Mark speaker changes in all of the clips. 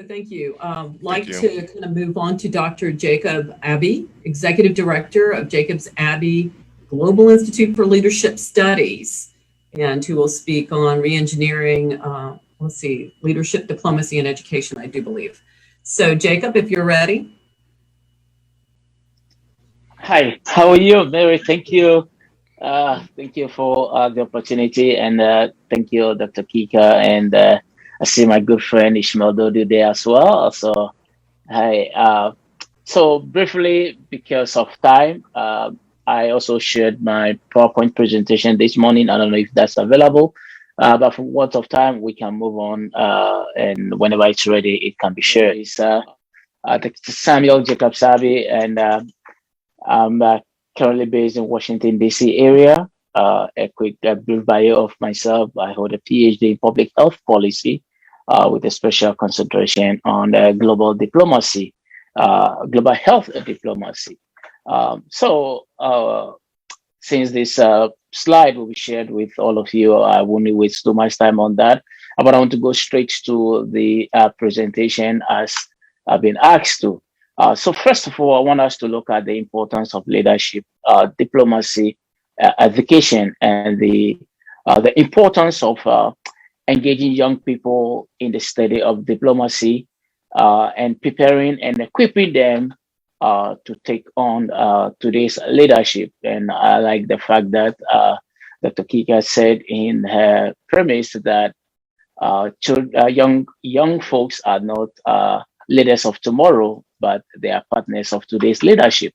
Speaker 1: Thank you.
Speaker 2: Thank
Speaker 1: Like
Speaker 2: you.
Speaker 1: to kind of move on to Dr. Jacob-Abbey, Executive Director of Jacobs-Abbey Global Institute for Leadership Studies, and who will speak on reengineering, leadership, diplomacy, and education, I do believe. So, Jacob, if you're ready.
Speaker 3: Hi, how are you, Mary? Thank you. Thank you for the opportunity, and thank you, Dr. Kika, and I see my good friend Ishmael Dodu there as well. So, hi. So briefly, because of time, I also shared my PowerPoint presentation this morning. I don't know if that's available, but for what of time, we can move on, and whenever it's ready, it can be shared. It's Dr. Samuel Jacobs-Abbey, and I'm currently based in Washington, D.C. area. A quick brief bio of myself. I hold a PhD in public health policy with a special concentration on global diplomacy, global health diplomacy. Since this slide will be shared with all of you, I won't waste too much time on that. But I want to go straight to the presentation as I've been asked to. So first of all, I want us to look at the importance of leadership, diplomacy, education, and the importance of engaging young people in the study of diplomacy and preparing and equipping them to take on today's leadership. And I like the fact that Dr. Kika said in her premise that young folks are not leaders of tomorrow, but they are partners of today's leadership.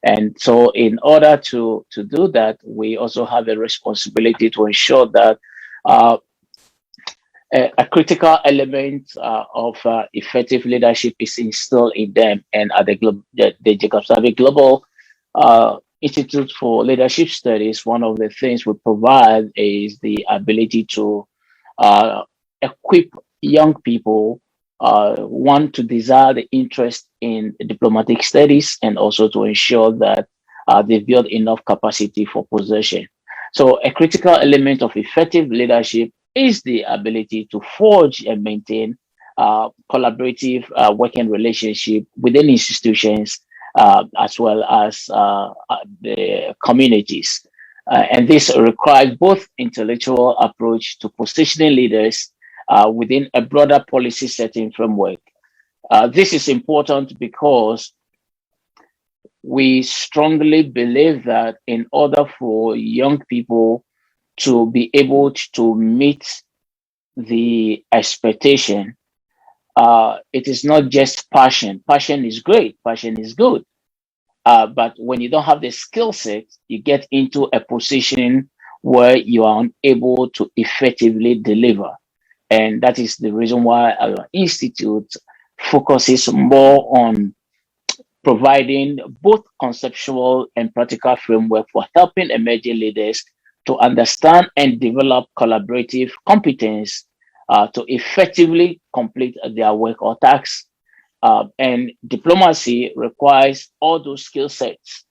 Speaker 3: And so in order to do that, we also have a responsibility to ensure that uh, a critical element of effective leadership is instilled in them. And at the Jacobs-Abbey Global Institute for Leadership Studies, one of the things we provide is the ability to uh, equip young people, one, to desire the interest in diplomatic studies, and also to ensure that they build enough capacity for possession. So a critical element of effective leadership is the ability to forge and maintain collaborative working relationship within institutions as well as the communities. And this requires both intellectual approach to positioning leaders within a broader policy setting framework. This is important because we strongly believe that in order for young people to be able to meet the expectation, it is not just passion. Passion is great, passion is good. But when you don't have the skill set, you get into a position where you are unable to effectively deliver. And that is the reason why our institute focuses more on providing both conceptual and practical framework for helping emerging leaders to understand and develop collaborative competence to effectively complete their work or tasks. And diplomacy requires all those skill sets.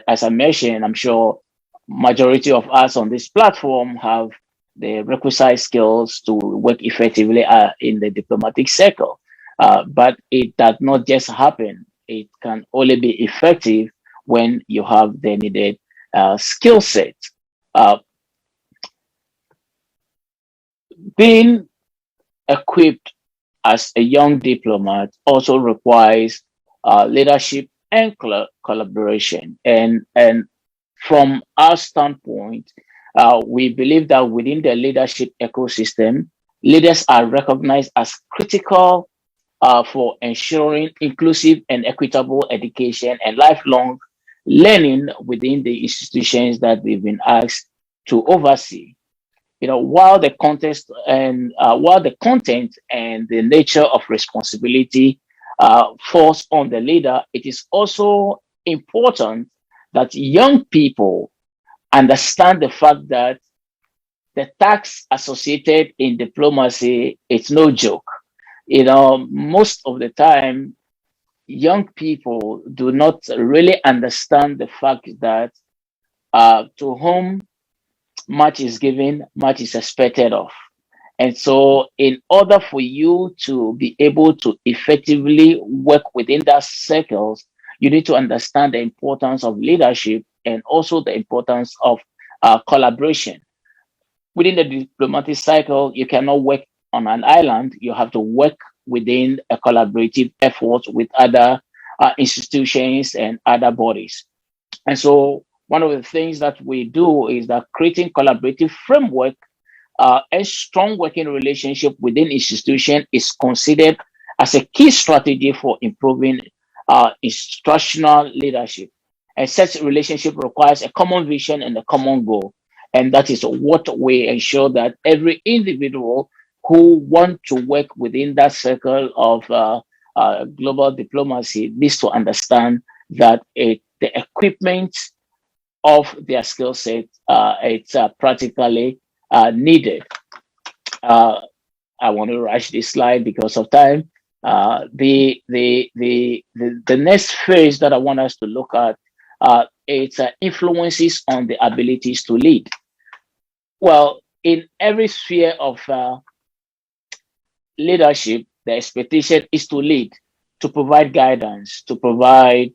Speaker 3: As I mentioned, I'm sure majority of us on this platform have the requisite skills to work effectively in the diplomatic circle. But it does not just happen. It can only be effective when you have the needed skill set. Uh, Being equipped as a young diplomat also requires leadership and collaboration. And from our standpoint, we believe that within the leadership ecosystem, leaders are recognized as critical for ensuring inclusive and equitable education and lifelong learning within the institutions that they've been asked to oversee. While the content and the nature of responsibility falls on the leader, it is also important that young people understand the fact that the tax associated in diplomacy is no joke. Most of the time, young people do not really understand the fact that to whom much is given, much is expected of. And so in order for you to be able to effectively work within that circles, you need to understand the importance of leadership and also the importance of collaboration. Within the diplomatic cycle, you cannot work on an island. You have to work within a collaborative effort with other institutions and other bodies. And so one of the things that we do is that creating collaborative framework a strong working relationship within institution is considered as a key strategy for improving instructional leadership. And such relationship requires a common vision and a common goal. And that is what we ensure that every individual who want to work within that circle of global diplomacy needs to understand that the equipment of their skill set, it's practically needed. I want to rush this slide because of time. The next phase that I want us to look at it's influences on the abilities to lead. Well, in every sphere of leadership, the expectation is to lead, to provide guidance, to provide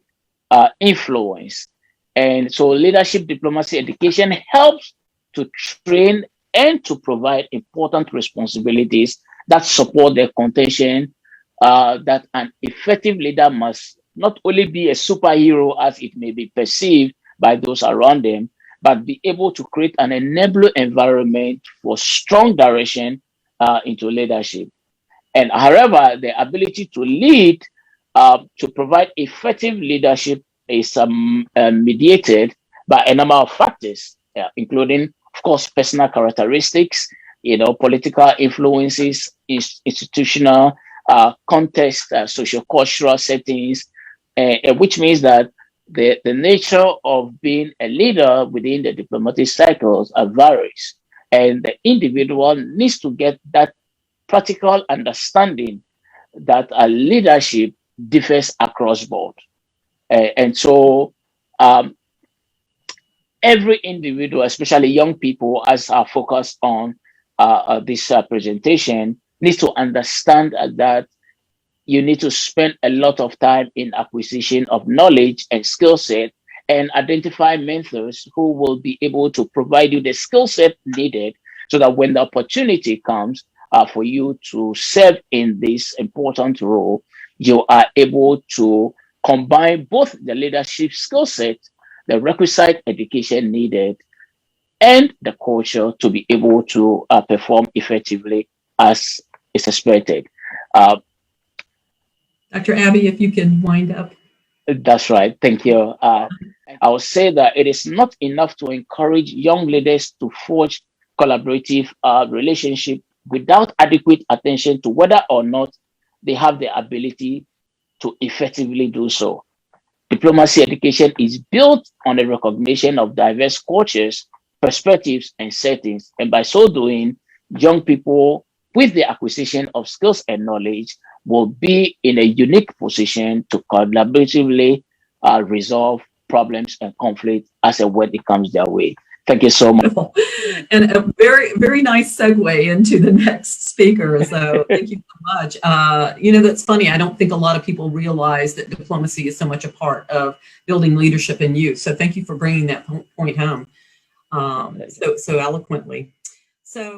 Speaker 3: influence. And so leadership diplomacy education helps to train and to provide important responsibilities that support their contention that an effective leader must not only be a superhero as it may be perceived by those around them, but be able to create an enabling environment for strong direction into leadership. And however, the ability to lead, to provide effective leadership is mediated by a number of factors, including, of course, personal characteristics, political influences, institutional context, socio-cultural settings, which means that the nature of being a leader within the diplomatic cycles varies. And the individual needs to get that practical understanding that leadership differs across board. And so every individual, especially young people, as are focused on this presentation, needs to understand that you need to spend a lot of time in acquisition of knowledge and skill set and identify mentors who will be able to provide you the skill set needed so that when the opportunity comes for you to serve in this important role, you are able to combine both the leadership skill set, the requisite education needed, and the culture to be able to perform effectively as is expected.
Speaker 1: Dr. Abbey, if you can wind up.
Speaker 3: That's right. Thank you. I will say that it is not enough to encourage young leaders to forge collaborative relationship without adequate attention to whether or not they have the ability to effectively do so. Diplomacy education is built on the recognition of diverse cultures, perspectives, and settings. And by so doing, young people with the acquisition of skills and knowledge will be in a unique position to collaboratively resolve problems and conflict as and when it comes their way. Thank you so much.
Speaker 1: And a very, very nice segue into the next speaker. So thank you so much. That's funny. I don't think a lot of people realize that diplomacy is so much a part of building leadership in youth. So thank you for bringing that point home so eloquently. So.